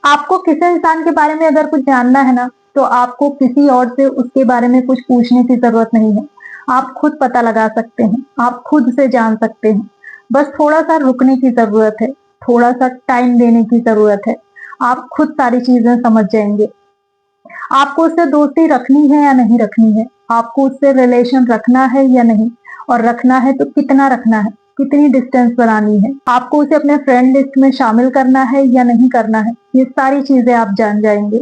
आपको किसी इंसान के बारे में अगर कुछ जानना है ना, तो आपको किसी और से उसके बारे में कुछ पूछने की ज़रूरत नहीं है। आप खुद पता लगा सकते हैं, आप खुद से जान सकते हैं। बस थोड़ा-सा रुकने की ज़रूरत है, थोड़ा-सा टाइम देने की ज़रूरत है। आप खुद सारी चीज़ें समझ जाएँगे। आपको उससे दोस्ती रखनी है या नहीं रखनी है? आपको उससे रिलेशन रखना है या नहीं? और रखना है तो कितना रखना है? कितनी डिस्टेंस बनानी है? आपको उसे अपने फ्रेंड लिस्ट में शामिल करना है या नहीं करना है? ये सारी चीज़ें आप जान जाएँगे।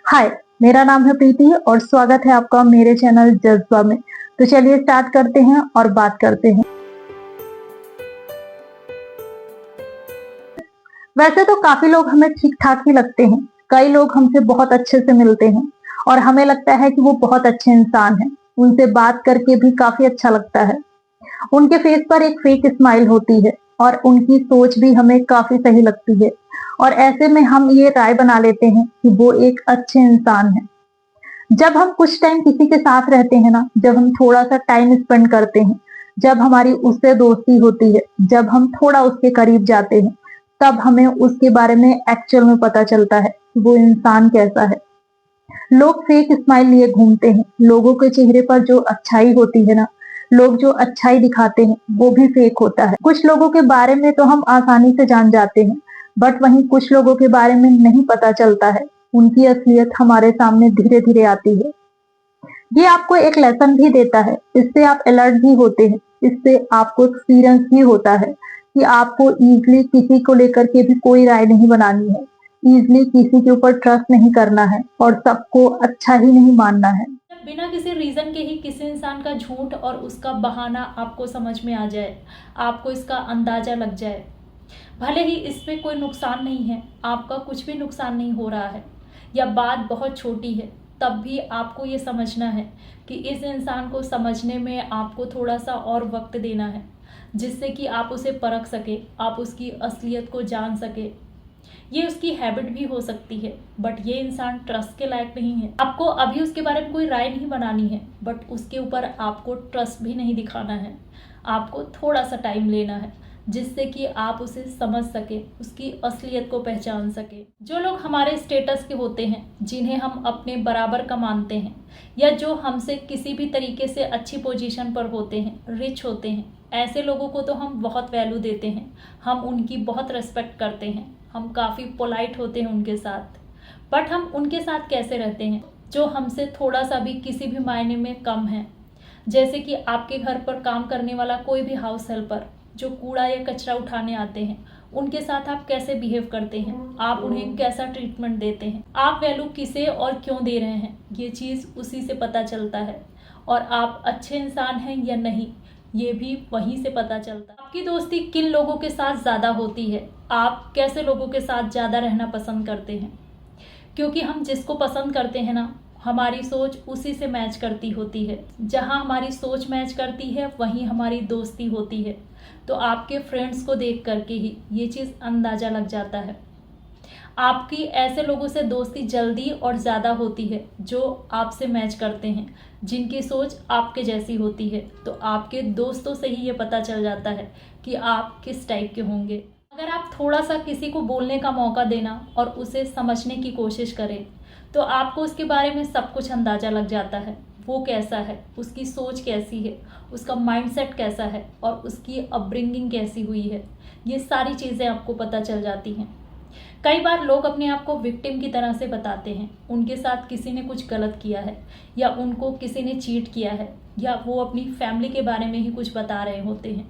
हाय, मेरा नाम है प्रीति और स्वागत है आपका मेरे चैनल जज़्बा में। तो चलिए स्टार्ट करते हैं और बात करते हैं। वैसे तो काफ़ी लोग हमें ठीक-ठाक ही लगते हैं। कई लोग हमसे बहुत अच्छे से मिलते हैं और हमें लगता है कि वो बहुत अच्छे इंसान हैं। उनसे बात करके भी काफ़ी अच्छा लगता है। उनके फेस पर एक फेक स्माइल होती है और उनकी सोच भी हमें काफ़ी सही लगती है और ऐसे में हम ये राय बना लेते हैं कि वो एक अच्छे इंसान हैं। जब हम कुछ टाइम किसी के साथ रहते हैं ना, जब हम थोड़ा-सा टाइम स्पेंड करते हैं, जब हमारी उससे दोस्ती होती है, जब हम थोड़ा उसके करीब जाते हैं, तब हमें उसके बारे में एक्चुअल में पता चलता है कि वो इंसान कैसा है। लोग फेक स्माइल लिए घूमते हैं। लोगों के चेहरे पर जो अच्छाई होती है ना, लोग जो अच्छाई दिखाते हैं, वो भी फेक होता है। कुछ लोगों के बारे में तो हम आसानी से जान जाते हैं, बट वहीं कुछ लोगों के बारे में नहीं पता चलता है। उनकी असलियत हमारे सामने धीरे-धीरे आती है। ये आपको एक लेसन भी देता है, इससे आप अलर्ट भी होते हैं, इससे आपको एक्सपीरियंस भी होता है कि आपको ईज़िली किसी को लेकर के भी कोई राय नहीं बनानी है, ईज़िली किसी के ऊपर ट्रस्ट नहीं करना है और सबको अच्छा ही नहीं मानना है। जब बिना किसी रीज़न के ही किसी इंसान का झूठ और उसका बहाना आपको समझ में आ जाए, आपको इसका अंदाज़ा लग जाए, भले ही इसमें कोई नुकसान नहीं है, आपका कुछ भी नुकसान नहीं हो रहा है या बात बहुत छोटी है, तब भी आपको ये समझना है कि इस इंसान को समझने में आपको थोड़ा-सा और वक़्त देना है, जिससे कि आप उसे परख सकें, आप उसकी असलियत को जान सकें। ये उसकी हैबिट भी हो सकती है, बट ये इंसान ट्रस्ट के लायक नहीं है। आपको अभी उसके बारे में कोई राय नहीं बनानी है, बट उसके ऊपर आपको ट्रस्ट भी नहीं दिखाना है। आपको थोड़ा सा टाइम लेना है, जिससे कि आप उसे समझ सके, उसकी असलियत को पहचान सके। जो लोग हमारे स्टेटस के होते हैं, जिन्हें हम अपने बराबर का मानते हैं, या जो हमसे किसी भी तरीके से अच्छी पोजीशन पर होते हैं, रिच होते हैं, ऐसे लोगों को तो हम बहुत वैल्यू देते हैं, हम उनकी बहुत रिस्पेक्ट करते हैं, हम काफ़ी पोलाइट होते हैं उनके साथ। बट हम उनके साथ कैसे रहते हैं जो हमसे थोड़ा सा भी किसी भी मायने में कम है। जैसे कि आपके घर पर काम करने वाला कोई भी हाउस हेल्पर जो कूड़ा या कचरा उठाने आते हैं, उनके साथ आप कैसे बिहेव करते हैं, आप उन्हें कैसा ट्रीटमेंट देते हैं, आप वैल्यू किसे और क्यों दे रहे हैं, ये चीज़ उसी से पता चलता है। और आप अच्छे इंसान हैं या नहीं, ये भी वहीं से पता चलता है। आपकी दोस्ती किन लोगों के साथ ज़्यादा होती है, आप कैसे लोगों के साथ ज़्यादा रहना पसंद करते हैं, क्योंकि हम जिसको पसंद करते हैं ना, हमारी सोच उसी से मैच करती होती है। जहाँ हमारी सोच मैच करती है वहीं हमारी दोस्ती होती है। तो आपके फ्रेंड्स को देख करके ही ये चीज़ अंदाज़ा लग जाता है। आपकी ऐसे लोगों से दोस्ती जल्दी और ज़्यादा होती है जो आपसे मैच करते हैं, जिनकी सोच आपके जैसी होती है। तो आपके दोस्तों से ही ये पता चल जाता है कि आप किस टाइप के होंगे। अगर आप थोड़ा सा किसी को बोलने का मौका देना और उसे समझने की कोशिश करें, तो आपको उसके बारे में सब कुछ अंदाज़ा लग जाता है। वो कैसा है, उसकी सोच कैसी है, उसका माइंडसेट कैसा है और उसकी अपब्रिंगिंग कैसी हुई है, ये सारी चीज़ें आपको पता चल जाती हैं। कई बार लोग अपने आप को विक्टिम की तरह से बताते हैं। उनके साथ किसी ने कुछ गलत किया है या उनको किसी ने चीट किया है या वो अपनी फैमिली के बारे में ही कुछ बता रहे होते हैं।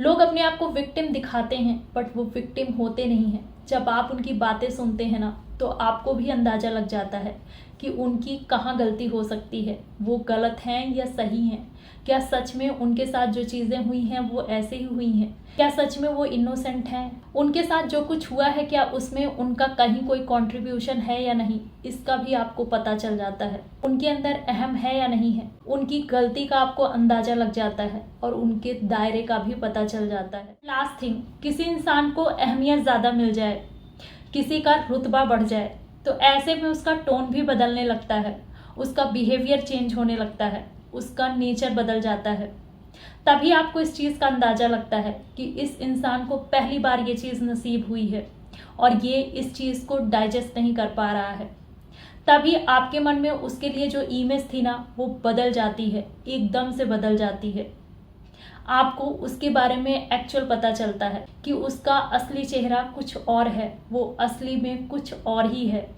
लोग अपने आप को विक्टिम दिखाते हैं, बट वो विक्टिम होते नहीं हैं। जब आप उनकी बातें सुनते हैं ना, तो आपको भी अंदाज़ा लग जाता है कि उनकी कहाँ गलती हो सकती है, वो गलत हैं या सही हैं। क्या सच में उनके साथ जो चीज़ें हुई हैं वो ऐसे ही हुई हैं? क्या सच में वो इनोसेंट हैं? उनके साथ जो कुछ हुआ है, क्या उसमें उनका कहीं कोई कंट्रीब्यूशन है या नहीं, इसका भी आपको पता चल जाता है। उनके अंदर अहम है या नहीं है, उनकी गलती का आपको अंदाज़ा लग जाता है और उनके दायरे का भी पता चल जाता है। लास्ट थिंग, किसी इंसान को अहमियत ज़्यादा मिल जाए, किसी का रुतबा बढ़ जाए, तो ऐसे में उसका टोन भी बदलने लगता है, उसका बिहेवियर चेंज होने लगता है, उसका नेचर बदल जाता है। तभी आपको इस चीज़ का अंदाज़ा लगता है कि इस इंसान को पहली बार ये चीज़ नसीब हुई है। और ये इस चीज़ को डाइजेस्ट नहीं कर पा रहा है। तभी आपके मन में उसके लिए जो इमेज थी ना वो बदल जाती है, एकदम से बदल जाती है। आपको उसके बारे में एक्चुअल पता चलता है कि उसका असली चेहरा कुछ और है, वो असली में कुछ और ही है।